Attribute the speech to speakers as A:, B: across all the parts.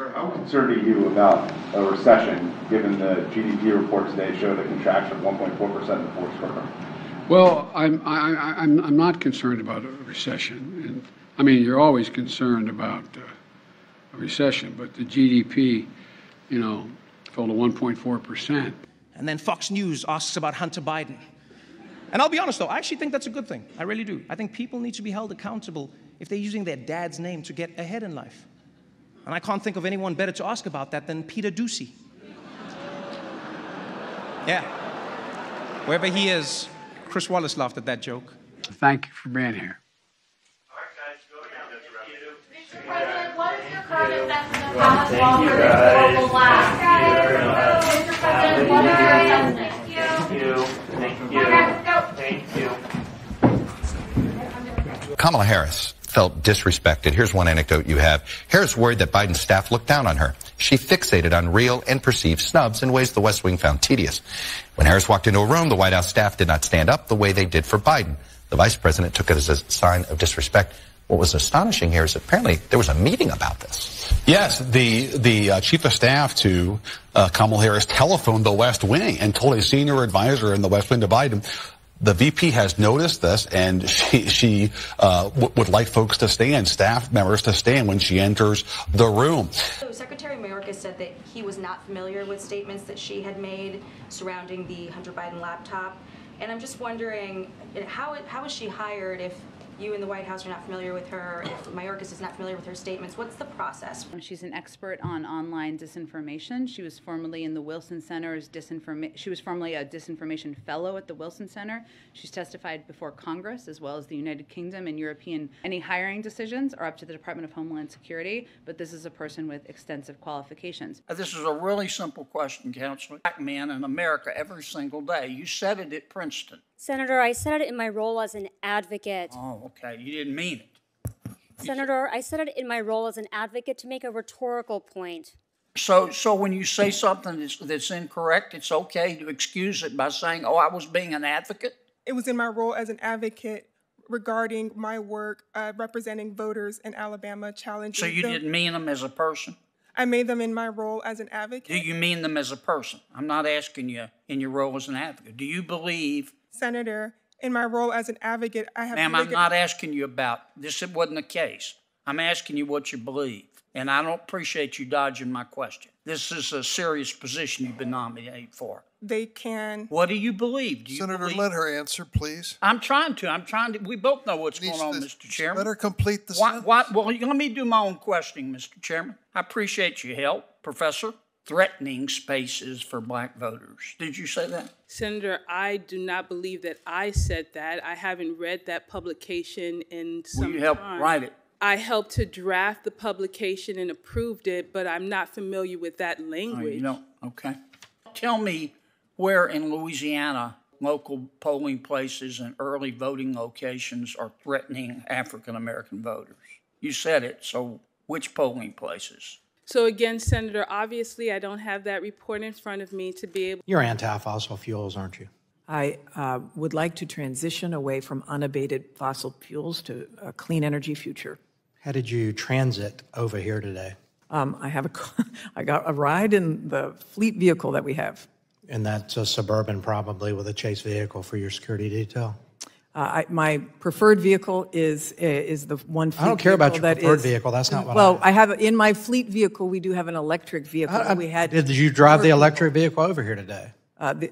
A: Sir, how concerned are you about a recession, given the GDP report today showed a contraction of 1.4% in the fourth quarter?
B: Well, I'm not concerned about a recession. And, I mean, you're always concerned about a recession, but the GDP, fell to 1.4%.
C: And then Fox News asks about Hunter Biden. And I'll be honest, though, I actually think that's a good thing. I really do. I think people need to be held accountable if they're using their dad's name to get ahead in life. And I can't think of anyone better to ask about that than Peter Doocy. Yeah. Wherever he is, Chris Wallace laughed at that joke.
B: Thank you for being here.
D: Mr. President, what is your current assessment of how much longer this war will last? Mr. President, what is your assessment? Thank you.
E: Kamala Harris felt disrespected. Here's one anecdote you have. Harris worried that Biden's staff looked down on her. She fixated on real and perceived snubs in ways the West Wing found tedious. When Harris walked into a room, the White House staff did not stand up the way they did for Biden. The vice president took it as a sign of disrespect. What was astonishing here is apparently there was a meeting about this.
F: Yes, the chief of staff to Kamala Harris telephoned the West Wing and told a senior advisor in the West Wing to Biden, the VP has noticed this, and she would like folks to stand, staff members to stand when she enters the room.
G: So Secretary Mayorkas said that he was not familiar with statements that she had made surrounding the Hunter Biden laptop. And I'm just wondering, how is she hired if you in the White House are not familiar with her, if Mayorkas is not familiar with her statements? What's the process?
H: She's an expert on online disinformation. She was formerly in the Wilson Center's she was formerly a disinformation fellow at the Wilson Center. She's testified before Congress as well as the United Kingdom and European. Any hiring decisions are up to the Department of Homeland Security, but this is a person with extensive qualifications.
I: This is a really simple question, Counselor. Black man in America every single day. You said it at Princeton.
J: Senator, I said it in my role as an advocate.
I: Oh, okay. You didn't mean it.
J: Senator, I said it in my role as an advocate to make a rhetorical point.
I: So when you say something that's incorrect, it's okay to excuse it by saying, oh, I was being an advocate?
K: It was in my role as an advocate regarding my work representing voters in Alabama challenging
I: So you didn't mean them as a person?
K: I made them in my role as an advocate.
I: Do you mean them as a person? I'm not asking you in your role as an advocate. Do you believe...
K: Senator, in my role as an advocate, I have...
I: Ma'am, I'm not asking you about this. It wasn't the case. I'm asking you what you believe. And I don't appreciate you dodging my question. This is a serious position you've been nominated for.
K: They can...
I: What do you believe?
L: Senator, let her answer, please.
I: I'm trying to. We both know what's going on, Mr. Chairman.
L: Let her complete the sentence.
I: Well, let me do my own questioning, Mr. Chairman. I appreciate your help, Professor. Threatening spaces for black voters. Did you say that?
M: Senator, I do not believe that I said that. I haven't read that publication in some time.
I: Will you help write it?
M: I helped to draft the publication and approved it, but I'm not familiar with that language.
I: Okay. Tell me where in Louisiana local polling places and early voting locations are threatening African-American voters. You said it, so which polling places?
M: So again, Senator, obviously I don't have that report in front of me to be able...
N: You're anti-fossil fuels, aren't you?
O: I would like to transition away from unabated fossil fuels to a clean energy future.
N: How did you transit over here today?
O: I got a ride in the fleet vehicle that we have.
N: And that's a Suburban, probably, with a chase vehicle for your security detail.
O: My preferred vehicle is the one fleet
N: I don't care about your preferred
O: is,
N: vehicle. That's not what
O: well, I have in my fleet vehicle, we do have an electric vehicle.
N: Did you drive the electric vehicle over here today?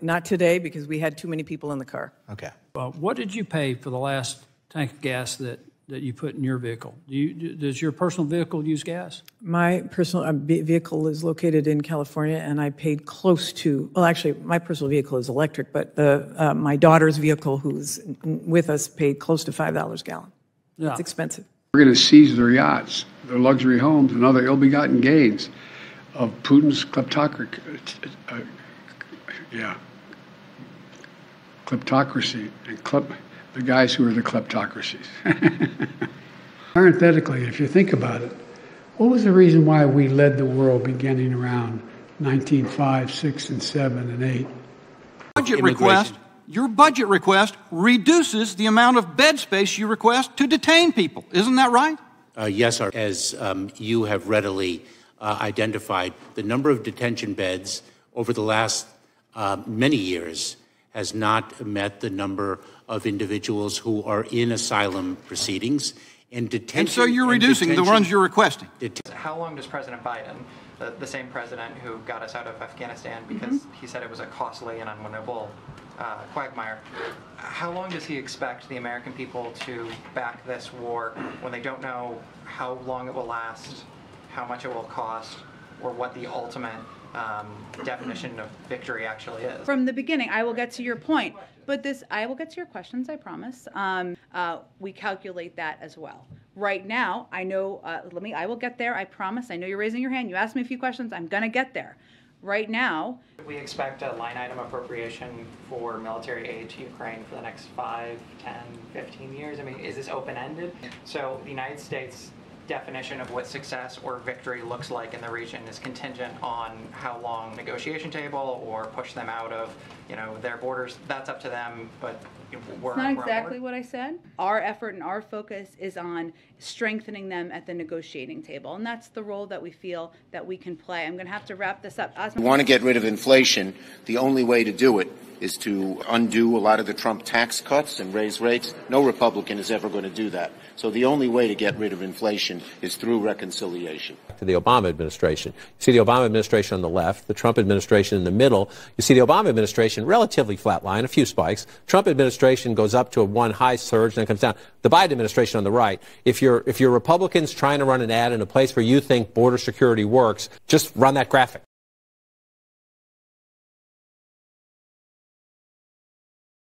O: Not today, because we had too many people in the car.
N: Okay.
P: What did you pay for the last tank of gas that you put in your vehicle? Does your personal vehicle use gas?
O: My personal vehicle is located in California, and I paid close to, well, actually, my personal vehicle is electric, but my daughter's vehicle, who's with us, paid close to $5 a gallon. Yeah. It's expensive.
B: We're going to seize their yachts, their luxury homes, and other ill-begotten gains of Putin's kleptocracy, and the guys who are the kleptocracies. Parenthetically, if you think about it, what was the reason why we led the world beginning around 1905, 6, and 7, and 8?
Q: Your budget request reduces the amount of bed space you request to detain people. Isn't that right?
R: Yes, sir. As you have readily identified, the number of detention beds over the last many years has not met the number of individuals who are in asylum proceedings. And
Q: so you're reducing the ones you're requesting.
S: How long does President Biden, the same president who got us out of Afghanistan because he said it was a costly and unwinnable quagmire, how long does he expect the American people to back this war when they don't know how long it will last, how much it will cost, or what the ultimate definition of victory actually is?
H: From the beginning, I will get to your point, but I will get to your questions, I promise. We calculate that as well. Right now, I know, I will get there, I promise. I know you're raising your hand. You asked me a few questions. I'm going to get there. Right now,
S: we expect a line item appropriation for military aid to Ukraine for the next 5, 10, 15 years. I mean, is this open-ended? So the United States definition of what success or victory looks like in the region is contingent on how long negotiation table or push them out of, their borders. That's up to them, but we're
H: not exactly what I said. Our effort and our focus is on strengthening them at the negotiating table, and that's the role that we feel that we can play. I'm going to have to wrap this up.
T: We want to get rid of inflation. The only way to do it is to undo a lot of the Trump tax cuts and raise rates. No Republican is ever going to do that. So the only way to get rid of inflation is through reconciliation.
U: To the Obama administration. You see the Obama administration on the left, the Trump administration in the middle. You see the Obama administration relatively flat line, a few spikes. Trump administration goes up to one high surge and then comes down. The Biden administration on the right. If you're Republicans trying to run an ad in a place where you think border security works, just run that graphic.